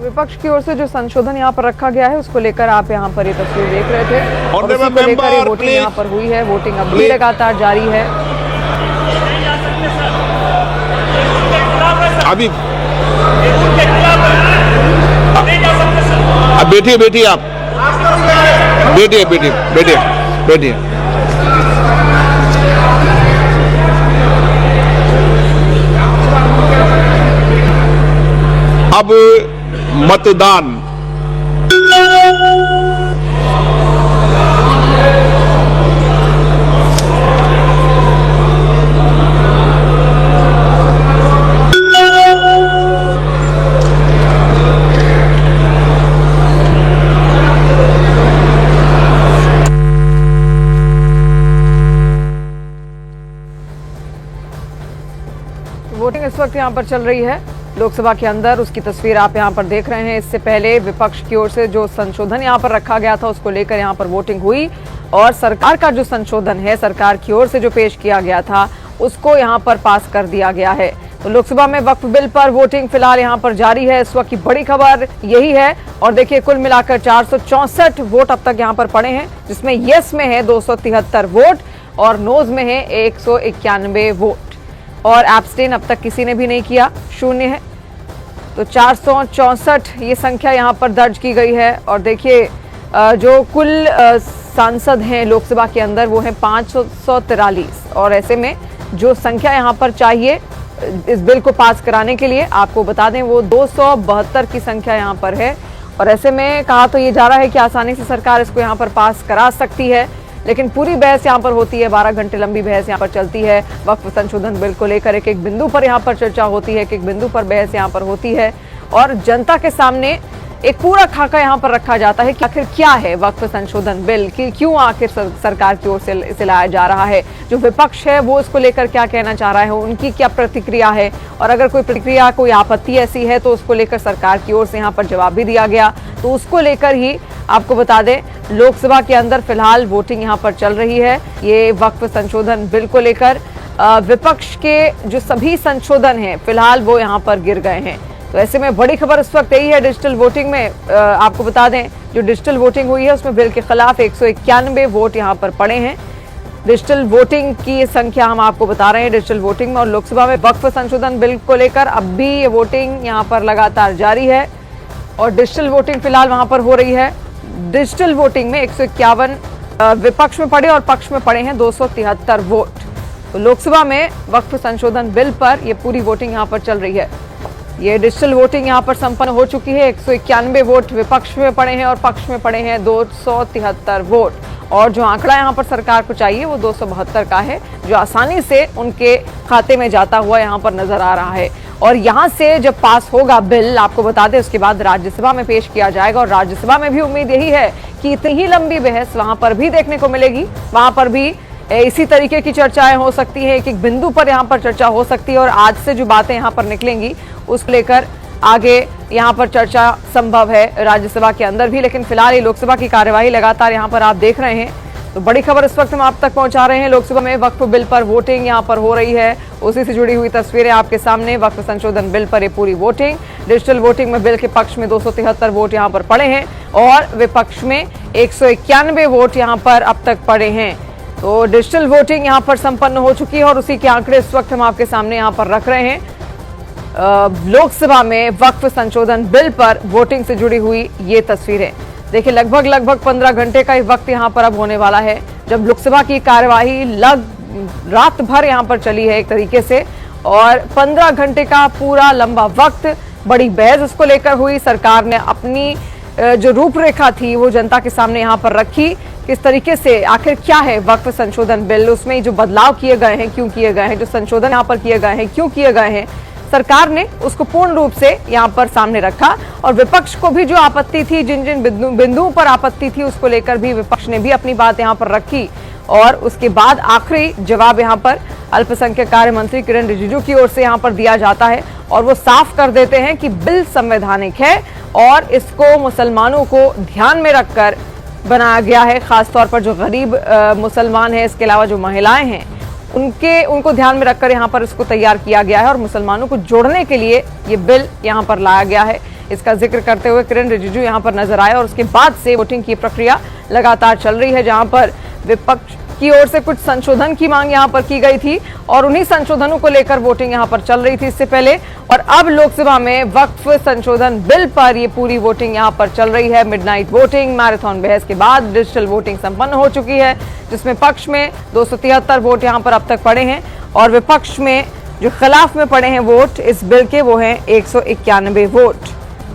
विपक्ष की ओर से जो संशोधन यहाँ पर रखा गया है उसको लेकर आप यहाँ पर ये तस्वीर देख रहे थे और उसी को लेकर ये वोटिंग यहाँ पर हुई है। वोटिंग अब भी लगातार जारी है। अभी बैठिए बैठिए आप बैठिए बैठिए बैठिए बैठिए। अब मतदान वोटिंग इस वक्त यहाँ पर चल रही है लोकसभा के अंदर, उसकी तस्वीर आप यहाँ पर देख रहे हैं। इससे पहले विपक्ष की ओर से जो संशोधन यहाँ पर रखा गया था उसको लेकर यहाँ पर वोटिंग हुई और सरकार का जो संशोधन है सरकार की ओर से जो पेश किया गया था उसको यहाँ पर पास कर दिया गया है। तो लोकसभा में वक्फ बिल पर वोटिंग फिलहाल यहाँ पर जारी है। इस वक्त की बड़ी खबर यही है और देखिए कुल मिलाकर 464 वोट अब तक यहाँ पर पड़े हैं, जिसमें यस में है 273 वोट और नोज में है 191 वोट और एब्सटेन अब तक किसी ने भी नहीं किया, शून्य है। तो 464 ये संख्या यहाँ पर दर्ज की गई है और देखिए जो कुल सांसद हैं लोकसभा के अंदर वो है 543 और ऐसे में जो संख्या यहाँ पर चाहिए इस बिल को पास कराने के लिए आपको बता दें वो 272 की संख्या यहाँ पर है और ऐसे में कहा तो ये जा रहा है कि आसानी से सरकार इसको यहाँ पर पास करा सकती है, लेकिन पूरी बहस यहाँ पर होती है। 12 घंटे लंबी बहस यहाँ पर चलती है। वक्फ संशोधन बिल को लेकर एक एक बिंदु पर यहाँ पर चर्चा होती है, एक एक बिंदु पर बहस यहाँ पर होती है और जनता के सामने एक पूरा खाका यहाँ पर रखा जाता है कि आखिर क्या है वक्फ संशोधन बिल, कि क्यों आखिर सरकार की ओर से इसे लाया जा रहा है। जो विपक्ष है वो इसको लेकर क्या कहना चाह रहा है, उनकी क्या प्रतिक्रिया है और अगर कोई प्रतिक्रिया कोई आपत्ति ऐसी है तो उसको लेकर सरकार की ओर से यहाँ पर जवाब भी दिया गया। तो उसको लेकर ही आपको बता दें लोकसभा के अंदर फिलहाल वोटिंग यहाँ पर चल रही है। ये वक्फ संशोधन बिल को लेकर विपक्ष के जो सभी संशोधन हैं फिलहाल वो यहाँ पर गिर गए हैं। तो ऐसे में बड़ी खबर इस वक्त यही है डिजिटल वोटिंग में आपको बता दें जो डिजिटल वोटिंग हुई है उसमें बिल के खिलाफ 191 वोट यहाँ पर पड़े हैं। डिजिटल वोटिंग की संख्या हम आपको बता रहे हैं डिजिटल वोटिंग में और लोकसभा में वक्फ संशोधन बिल को लेकर अब भी ये वोटिंग यहाँ पर लगातार जारी है और डिजिटल वोटिंग फिलहाल वहां पर हो रही है। डिजिटल वोटिंग में 151 विपक्ष में पड़े और पक्ष में पड़े हैं 273 वोट। तो लोकसभा में वक्फ संशोधन बिल पर यह पूरी वोटिंग यहाँ पर चल रही है। ये डिजिटल वोटिंग यहाँ पर संपन्न हो चुकी है। 191 वोट विपक्ष में पड़े हैं और पक्ष में पड़े हैं 273 वोट और जो आंकड़ा यहाँ पर सरकार को चाहिए वो 272 का है, जो आसानी से उनके खाते में जाता हुआ यहाँ पर नजर आ रहा है। और यहाँ से जब पास होगा बिल आपको बता दें उसके बाद राज्यसभा में पेश किया जाएगा और राज्यसभा में भी उम्मीद यही है कि इतनी ही लंबी बहस वहां पर भी देखने को मिलेगी। वहां पर भी इसी तरीके की चर्चाएं हो सकती है, एक एक बिंदु पर यहाँ पर चर्चा हो सकती है और आज से जो बातें यहाँ पर निकलेंगी उसको लेकर आगे यहाँ पर चर्चा संभव है राज्यसभा के अंदर भी। लेकिन फिलहाल ये लोकसभा की कार्यवाही लगातार यहाँ पर आप देख रहे हैं। तो बड़ी खबर इस वक्त हम आप तक पहुंचा रहे हैं। लोकसभा में वक्फ बिल पर वोटिंग यहाँ पर हो रही है, उसी से जुड़ी हुई तस्वीरें आपके सामने। वक्फ संशोधन बिल पर ये पूरी वोटिंग, डिजिटल वोटिंग में बिल के पक्ष में 273 वोट यहाँ पर पड़े हैं और विपक्ष में 191 वोट यहाँ पर अब तक पड़े हैं। तो डिजिटल वोटिंग यहाँ पर संपन्न हो चुकी है और उसी के आंकड़े इस वक्त हम आपके सामने यहाँ पर रख रहे हैं। लोकसभा में वक्फ संशोधन बिल पर वोटिंग से जुड़ी हुई ये तस्वीरें देखिए। लगभग 15 घंटे का वक्त यहाँ पर अब होने वाला है जब लोकसभा की कार्यवाही रात भर यहाँ पर चली है एक तरीके से और 15 घंटे का पूरा लंबा वक्त बड़ी बहस उसको लेकर हुई। सरकार ने अपनी जो रूपरेखा थी वो जनता के सामने यहाँ पर रखी, किस तरीके से आखिर क्या है वक्फ संशोधन बिल, उसमें जो बदलाव किए गए हैं क्यों किए गए हैं, जो संशोधन यहाँ पर किए गए हैं क्यों किए गए हैं, सरकार ने उसको पूर्ण रूप से यहाँ पर सामने रखा और विपक्ष को भी जो आपत्ति थी, जिन जिन बिंदुओं पर आपत्ति थी उसको लेकर भी विपक्ष ने भी अपनी बात यहाँ पर रखी और उसके बाद आखिरी जवाब यहाँ पर अल्पसंख्यक कार्य मंत्री किरण रिजिजू की ओर से यहाँ पर दिया जाता है और वो साफ कर देते हैं कि बिल संवैधानिक है और इसको मुसलमानों को ध्यान में रखकर बनाया गया है। खासतौर पर जो गरीब मुसलमान हैं, इसके अलावा जो महिलाएं हैं उनको ध्यान में रखकर यहाँ पर इसको तैयार किया गया है और मुसलमानों को जोड़ने के लिए ये बिल यहाँ पर लाया गया है। इसका जिक्र करते हुए किरण रिजिजू यहां पर नजर आए और उसके बाद से वोटिंग की प्रक्रिया लगातार चल रही है, जहां पर विपक्ष की ओर से कुछ संशोधन की मांग यहां पर की गई थी और उन्हीं संशोधनों को लेकर वोटिंग यहां पर चल रही थी इससे पहले। और अब लोकसभा में वक्फ संशोधन बिल पर ये पूरी वोटिंग यहां पर चल रही है। मिडनाइट वोटिंग, मैराथन बहस के बाद डिजिटल वोटिंग संपन्न हो चुकी है, जिसमें पक्ष में 273 वोट यहां पर अब तक पड़े हैं और विपक्ष में जो खिलाफ में पड़े हैं वोट इस बिल के, वो हैं 191 वोट।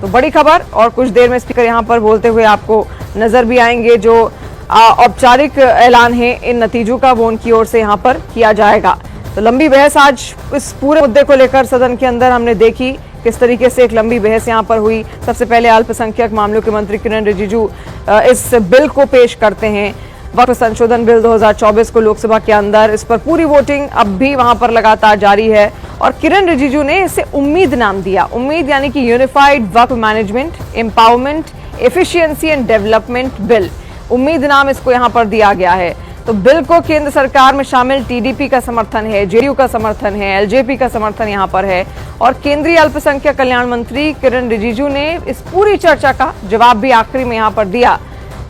तो बड़ी खबर, और कुछ देर में स्पीकर यहां पर बोलते हुए आपको नजर भी आएंगे। जो औपचारिक ऐलान है इन नतीजों का, वो उनकी ओर से यहां पर किया जाएगा। तो लंबी बहस आज इस पूरे मुद्दे को लेकर सदन के अंदर हमने देखी, किस तरीके से एक लंबी बहस यहां पर हुई। सबसे पहले अल्पसंख्यक मामलों के मंत्री किरण रिजिजू इस बिल को पेश करते हैं, वक्फ संशोधन बिल 2024 को लोकसभा के अंदर। इस पर पूरी वोटिंग अब भी वहां पर लगातार जारी है और किरण रिजिजू ने इसे उम्मीद नाम दिया। उम्मीद यानी कि unified Waqf management, empowerment, efficiency and development bill, उम्मीद नाम इसको यहां पर दिया गया है। तो बिल को केंद्र सरकार में शामिल टीडीपी का समर्थन है, जेडीयू का समर्थन है, एलजेपी का समर्थन यहां पर है और केंद्रीय अल्पसंख्यक कल्याण मंत्री किरण रिजिजू ने इस पूरी चर्चा का जवाब भी आखिरी में यहां पर दिया।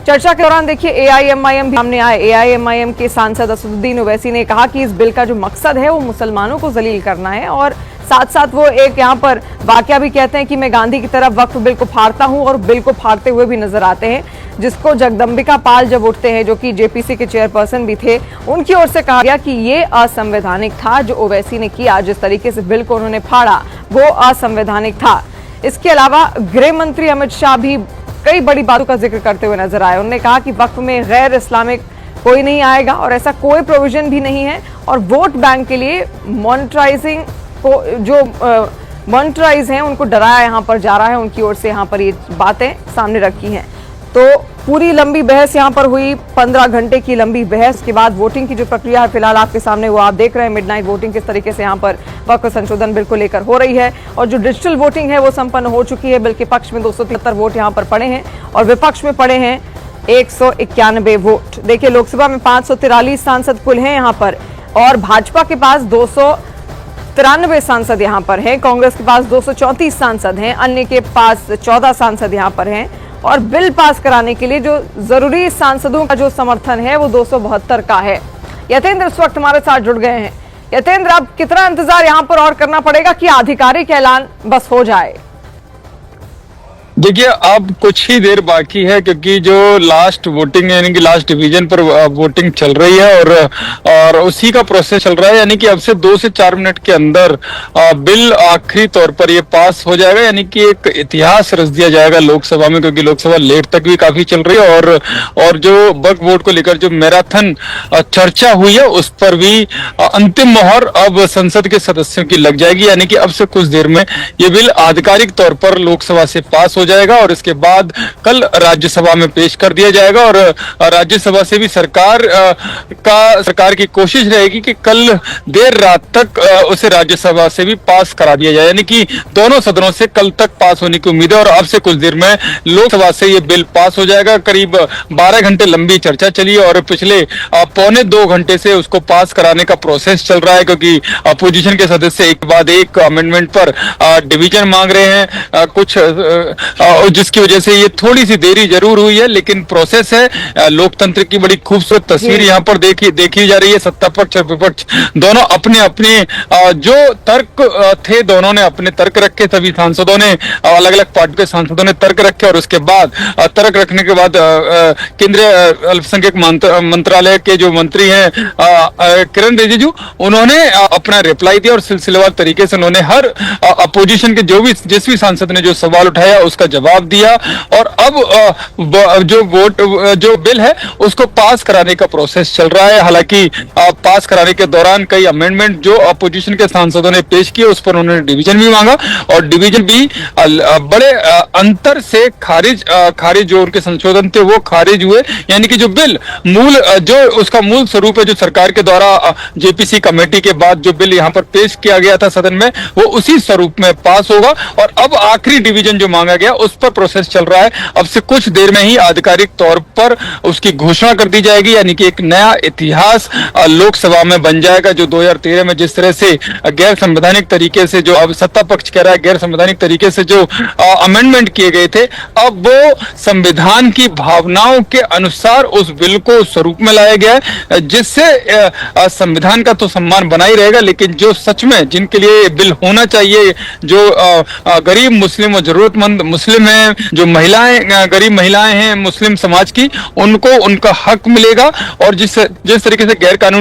चर्चा के दौरान देखिए एआईएमआईएम भी सामने आए। एआईएमआईएम के सांसद असदुद्दीन ओवैसी ने कहा कि इस बिल का जो मकसद है वो मुसलमानों को जलील करना है और साथ साथ वो एक यहाँ पर वाकया भी कहते हैं कि मैं गांधी की तरफ वक्फ बिल को फाड़ता हूं और बिल को फाड़ते हुए भी नजर आते हैं, जिसको जगदम्बिका पाल जब उठते हैं, जो कि जेपीसी के चेयरपर्सन भी थे, उनकी ओर से कहा गया कि ये असंवैधानिक था जो ओवैसी ने किया, जिस तरीके से बिल को उन्होंने फाड़ा वो असंवैधानिक था। इसके अलावा गृह मंत्री अमित शाह भी कई बड़ी बातों का जिक्र करते हुए नजर आए। उन्होंने कहा कि वक्फ में गैर इस्लामिक कोई नहीं आएगा और ऐसा कोई प्रोविजन भी नहीं है और वोट बैंक के लिए मॉनिटराइजिंग को जो मॉनिटराइज हैं उनको डराया यहां पर जा रहा है, उनकी ओर से यहां पर ये बातें सामने रखी हैं। तो पूरी लंबी बहस यहां पर हुई, 15 घंटे की लंबी बहस के बाद वोटिंग की जो प्रक्रिया है फिलहाल आपके सामने वो आप देख रहे हैं। मिडनाइट वोटिंग किस तरीके से यहां पर वक्फ संशोधन बिल को लेकर हो रही है और जो डिजिटल वोटिंग है वो संपन्न हो चुकी है। बिल के पक्ष में 273 वोट यहां पर पड़े हैं और विपक्ष में पड़े हैं 191 वोट। देखिए लोकसभा में 543 सांसद कुल हैं यहां पर और भाजपा के पास 293 सांसद यहां पर हैं, कांग्रेस के पास 234 सांसद हैं, अन्य के पास 14 सांसद यहां पर हैं और बिल पास कराने के लिए जो जरूरी सांसदों का जो समर्थन है वो 272 का है। यतेंद्र इस वक्त हमारे साथ जुड़ गए हैं। यतेंद्र, अब कितना इंतजार यहां पर और करना पड़ेगा कि आधिकारिक ऐलान बस हो जाए? देखिए अब कुछ ही देर बाकी है क्योंकि जो लास्ट वोटिंग यानी कि लास्ट डिवीजन पर वोटिंग चल रही है और उसी का प्रोसेस चल रहा है, यानी कि अब से 2 से 4 मिनट के अंदर बिल आखिरी तौर पर ये पास हो जाएगा, यानी कि एक इतिहास रच दिया जाएगा लोकसभा में, क्योंकि लोकसभा लेट तक भी काफी चल रही है और जो वक्फ बोर्ड को लेकर जो मैराथन चर्चा हुई है उस पर भी अंतिम मोहर अब संसद के सदस्यों की लग जाएगी, यानी कि अब से कुछ देर में ये बिल आधिकारिक तौर पर लोकसभा से पास हो जाएगा और इसके बाद कल राज्यसभा में पेश कर दिया जाएगा और राज्यसभा से भी सरकार की कोशिश रहेगी कि कल देर रात तक उसे राज्यसभा से भी पास करा दिया जाए, यानी कि दोनों सदनों से कल तक पास होने की उम्मीद है और अब से कुछ देर में लोकसभा से ये बिल पास हो जाएगा। करीब 12 घंटे लंबी चर्चा चली और पिछले 1.25 घंटे से उसको पास कराने का प्रोसेस चल रहा है, क्योंकि अपोजिशन के सदस्य एक बाद एक अमेंडमेंट पर डिवीजन मांग रहे हैं कुछ, जिसकी वजह से ये थोड़ी सी देरी जरूर हुई है, लेकिन प्रोसेस है। लोकतंत्र की बड़ी खूबसूरत तस्वीर यहाँ पर देखी जा रही है। सत्ता पक्ष और विपक्ष दोनों अपने अपने जो तर्क थे, दोनों ने अपने तर्क रखे, सभी सांसदों ने, अलग अलग पार्टी के सांसदों ने तर्क रखे और उसके बाद तर्क रखने के बाद केंद्रीय अल्पसंख्यक मंत्रालय के जो मंत्री हैं किरण रिजिजू, उन्होंने अपना रिप्लाई दिया और सिलसिलेवार तरीके से उन्होंने हर अपोजिशन के जिस भी सांसद ने जो सवाल उठाया उसका जवाब दिया और अब जो बिल है उसको पास कराने का प्रोसेस चल रहा है। हालांकि पास कराने के दौरान कई अमेंडमेंट जो अपोजिशन के सांसदों ने पेश किए उस पर उन्होंने डिवीजन भी मांगा और डिवीजन भी बड़े अंतर से खारिज जो उनके संशोधन थे वो खारिज हुए, यानी कि जो बिल जो उसका मूल स्वरूप है, जो सरकार के द्वारा जेपीसी कमेटी के बाद जो बिल यहाँ पर पेश किया गया था सदन में, वो उसी स्वरूप में पास होगा और अब आखिरी डिवीजन जो मांगा गया गया, उस पर प्रोसेस चल रहा है। अब से कुछ देर में ही आधिकारिक तौर पर उसकी घोषणा कर दी जाएगी, यानी कि एक नया इतिहास लोकसभा में बन जाएगा। जो 2013 में जिस तरह से गैर संवैधानिक तरीके से, जो अब सत्ता पक्ष कह रहा है गैर संवैधानिक तरीके से जो अमेंडमेंट किए गए थे, अब वो संविधान की भावनाओं के अनुसार उस बिल को स्वरूप में लाया गया है, जिससे संविधान का तो सम्मान बना ही रहेगा, लेकिन जो सच में जिनके लिए बिल होना चाहिए, जो गरीब मुस्लिम और जरूरतमंद मुस्लिम हैं, जो महिलाएं, गरीब महिलाएं हैं मुस्लिम समाज की, उनको उनका हक मिलेगा। और जिस तरीके से गैर कानूनी